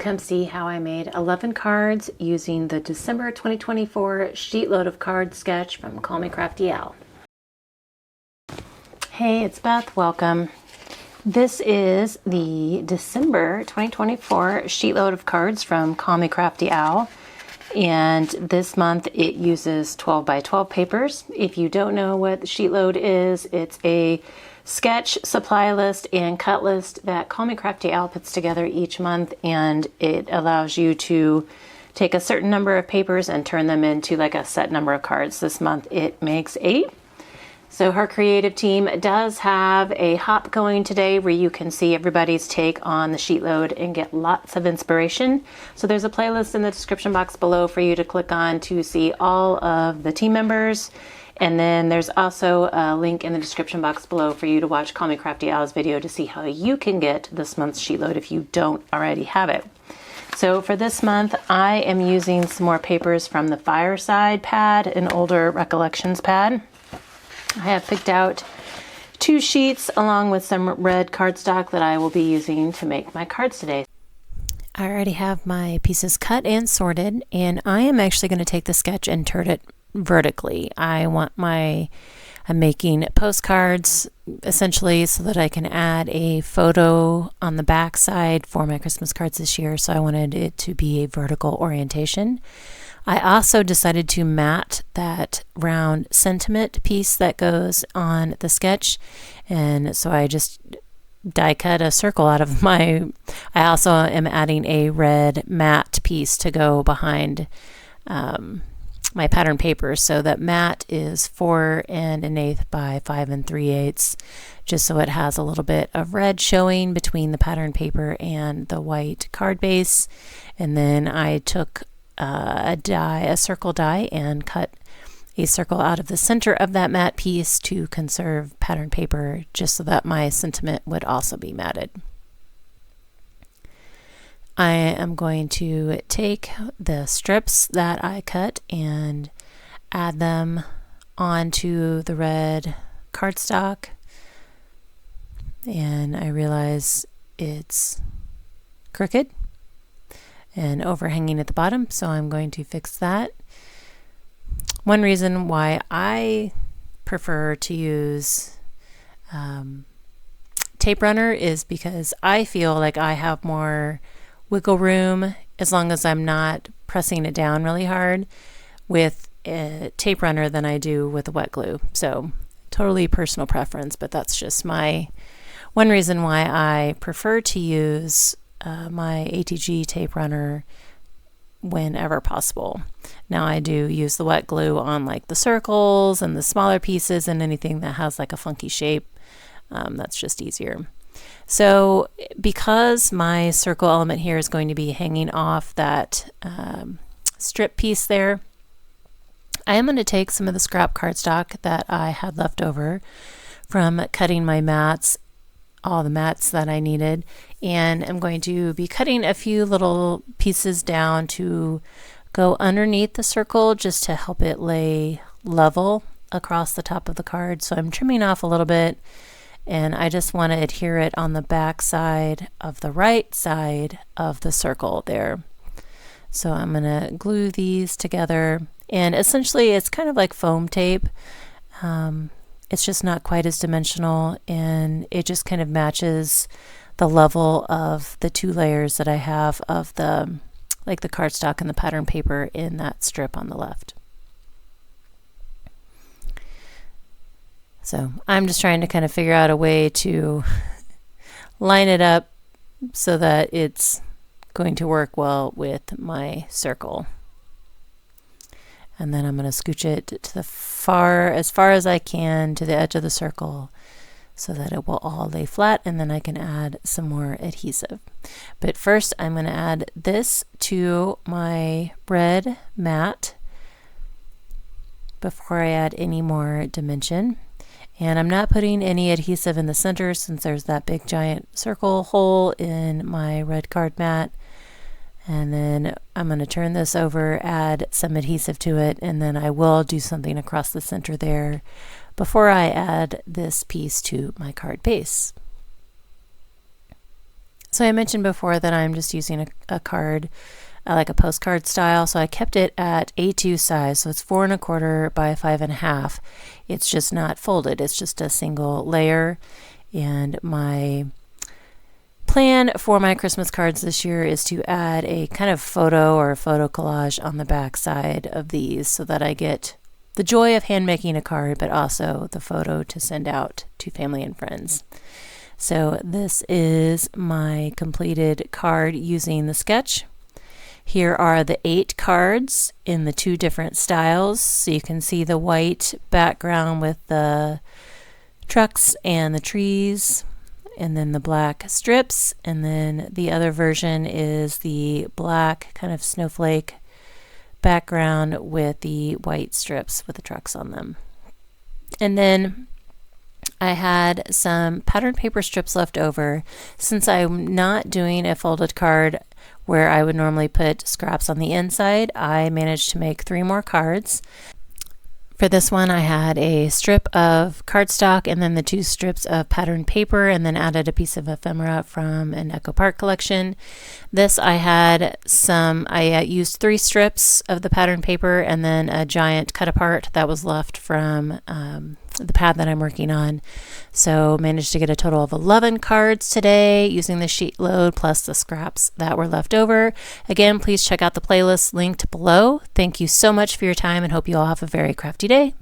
come see how I made 11 cards using the December 2024 Sheetload of Cards sketch from Call Me Crafty Al. Hey, it's Beth. Welcome. This is the December 2024 Sheetload of Cards from Call Me Crafty Al. And this month it uses 12 by 12 papers. If you don't know what Sheetload is, it's a sketch, supply list, and cut list that Call Me Crafty Al puts together each month, and it allows you to take a certain number of papers and turn them into like a set number of cards. This month it makes 8. So her creative team does have a hop going today where you can see everybody's take on the Sheetload and get lots of inspiration. So there's a playlist in the description box below for you to click on to see all of the team members. And then there's also a link in the description box below for you to watch Call Me Crafty Al's video to see how you can get this month's Sheetload if you don't already have it. So for this month, I am using some more papers from the Fireside pad, an older Recollections pad. I have picked out 2 sheets along with some red cardstock that I will be using to make my cards today. I already have my pieces cut and sorted, and I am actually going to take the sketch and turn it vertically. I'm making postcards essentially so that I can add a photo on the back side for my Christmas cards this year, so I wanted it to be a vertical orientation. I also decided to mat that round sentiment piece that goes on the sketch, and so I just die cut a circle out of I also am adding a red matte piece to go behind my pattern paper, so that matte is 4 1/8 by 5 3/8, just so it has a little bit of red showing between the pattern paper and the white card base. And then I took a circle die, and cut a circle out of the center of that matte piece to conserve pattern paper, just so that my sentiment would also be matted. I am going to take the strips that I cut and add them onto the red cardstock, and I realize it's crooked and overhanging at the bottom, so I'm going to fix that. One reason why I prefer to use tape runner is because I feel like I have more wiggle room as long as I'm not pressing it down really hard with a tape runner than I do with a wet glue. So totally personal preference, but that's just my one reason why I prefer to use my ATG tape runner whenever possible. Now I do use the wet glue on like the circles and the smaller pieces and anything that has like a funky shape. That's just easier. So because my circle element here is going to be hanging off that strip piece there, I am going to take some of the scrap cardstock that I had left over from cutting my mats, all the mats that I needed, and I'm going to be cutting a few little pieces down to go underneath the circle just to help it lay level across the top of the card. So I'm trimming off a little bit, and I just want to adhere it on the back side of the right side of the circle there. So I'm going to glue these together, and essentially it's kind of like foam tape. It's just not quite as dimensional, and it just kind of matches the level of the 2 layers that I have of the cardstock and the pattern paper in that strip on the left. So I'm just trying to kind of figure out a way to line it up so that it's going to work well with my circle. And then I'm going to scooch it to as far as I can to the edge of the circle so that it will all lay flat, and then I can add some more adhesive. But first I'm going to add this to my red mat before I add any more dimension. And I'm not putting any adhesive in the center since there's that big giant circle hole in my red card mat. And then I'm going to turn this over, add some adhesive to it, and then I will do something across the center there before I add this piece to my card base. So I mentioned before that I'm just using a card, like a postcard style. So I kept it at A2 size. So it's 4 1/4 by 5 1/2. It's just not folded. It's just a single layer. And my plan for my Christmas cards this year is to add a kind of photo or a photo collage on the back side of these so that I get the joy of hand making a card, but also the photo to send out to family and friends. So this is my completed card using the sketch. Here are the 8 cards in the 2 different styles. So you can see the white background with the trucks and the trees, and then the black strips, and then the other version is the black kind of snowflake background with the white strips with the trucks on them. And then I had some patterned paper strips left over. Since I'm not doing a folded card where I would normally put scraps on the inside, I managed to make 3 more cards. For this one, I had a strip of cardstock and then the 2 strips of patterned paper, and then added a piece of ephemera from an Echo Park collection. This I used 3 strips of the patterned paper and then a giant cut apart that was left from the pad that I'm working on. So managed to get a total of 11 cards today using the SheetLoad plus the scraps that were left over. Again, please check out the playlist linked below. Thank you so much for your time and hope you all have a very crafty day.